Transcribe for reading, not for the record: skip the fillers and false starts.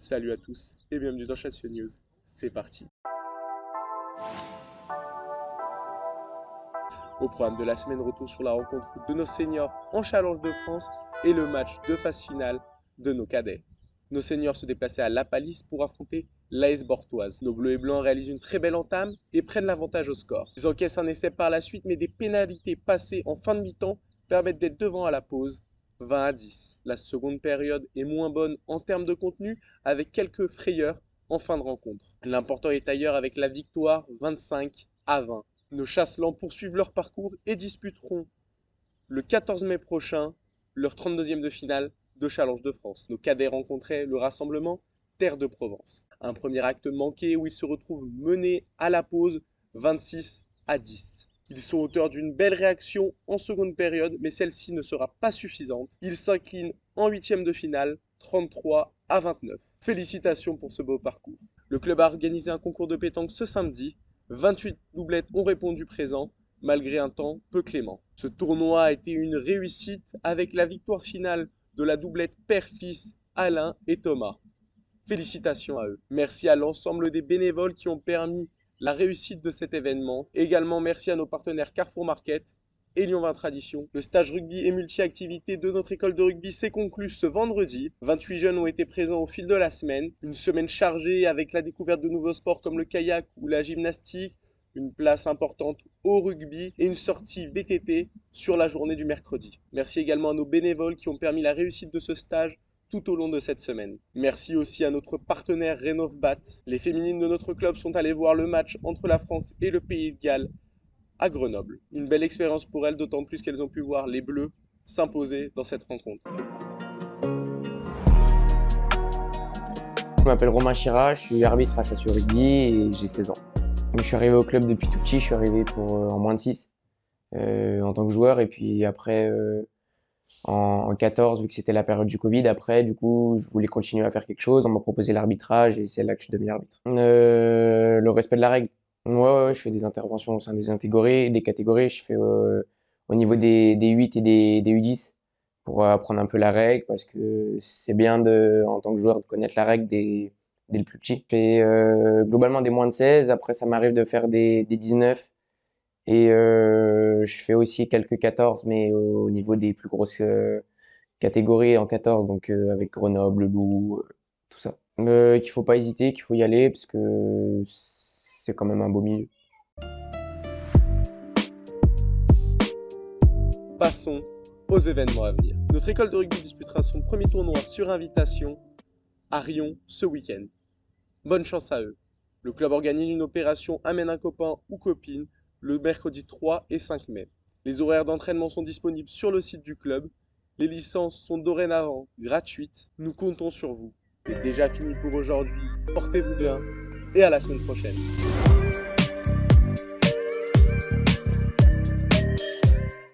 Salut à tous et bienvenue dans Chasse News. C'est parti. Au programme de la semaine, retour sur la rencontre de nos seniors en Challenge de France et le match de phase finale de nos cadets. Nos seniors se déplaçaient à La Palisse pour affronter l'AS Bortoise. Nos bleus et blancs réalisent une très belle entame et prennent l'avantage au score. Ils encaissent un essai par la suite, mais des pénalités passées en fin de mi-temps permettent d'être devant à la pause, 20-10. La seconde période est moins bonne en termes de contenu, avec quelques frayeurs en fin de rencontre. L'important est ailleurs avec la victoire 25-20. Nos chasselants poursuivent leur parcours et disputeront le 14 mai prochain leur 32e de finale de Challenge de France. Nos cadets rencontraient le rassemblement Terre de Provence. Un premier acte manqué où ils se retrouvent menés à la pause 26-10. Ils sont auteurs d'une belle réaction en seconde période, mais celle-ci ne sera pas suffisante. Ils s'inclinent en 8e de finale 33-29. Félicitations pour ce beau parcours. Le club a organisé un concours de pétanque ce samedi. 28 doublettes ont répondu présent, malgré un temps peu clément. Ce tournoi a été une réussite avec la victoire finale de la doublette père-fils Alain et Thomas. Félicitations à eux. Merci à l'ensemble des bénévoles qui ont permis la réussite de cet événement. Également merci à nos partenaires Carrefour Market et Lyon 20 Tradition. Le stage rugby et multi-activités de notre école de rugby s'est conclu ce vendredi. 28 jeunes ont été présents au fil de la semaine. Une semaine chargée avec la découverte de nouveaux sports comme le kayak ou la gymnastique, une place importante au rugby et une sortie VTT sur la journée du mercredi. Merci également à nos bénévoles qui ont permis la réussite de ce stage tout au long de cette semaine. Merci aussi à notre partenaire Rénovbat. Les féminines de notre club sont allées voir le match entre la France et le Pays de Galles à Grenoble. Une belle expérience pour elles, d'autant plus qu'elles ont pu voir les Bleus s'imposer dans cette rencontre. Je m'appelle Romain Chira, je suis arbitre à Chasse Rugby et j'ai 16 ans. Je suis arrivé au club depuis tout petit, je suis arrivé en moins de 6 en tant que joueur et puis après en 14, vu que c'était la période du Covid, après du coup je voulais continuer à faire quelque chose, on m'a proposé l'arbitrage et c'est là que je suis devenu arbitre. Le respect de la règle. Ouais, je fais des interventions au sein des catégories, je fais au niveau des 8 et des U10 pour apprendre un peu la règle parce que c'est bien en tant que joueur de connaître la règle dès le plus petit. Je fais globalement des moins de 16, après ça m'arrive de faire des 19 et je fais aussi quelques 14 mais au niveau des plus grosses catégories en 14, donc avec Grenoble, Loup, tout ça. Qu'il faut pas hésiter, qu'il faut y aller parce que c'est quand même un beau milieu. Passons aux événements à venir. Notre école de rugby disputera son premier tournoi sur invitation à Riom ce week-end. Bonne chance à eux. Le club organise une opération Amène un copain ou copine le mercredi 3 et 5 mai. Les horaires d'entraînement sont disponibles sur le site du club. Les licences sont dorénavant gratuites. Nous comptons sur vous. C'est déjà fini pour aujourd'hui. Portez-vous bien et à la semaine prochaine.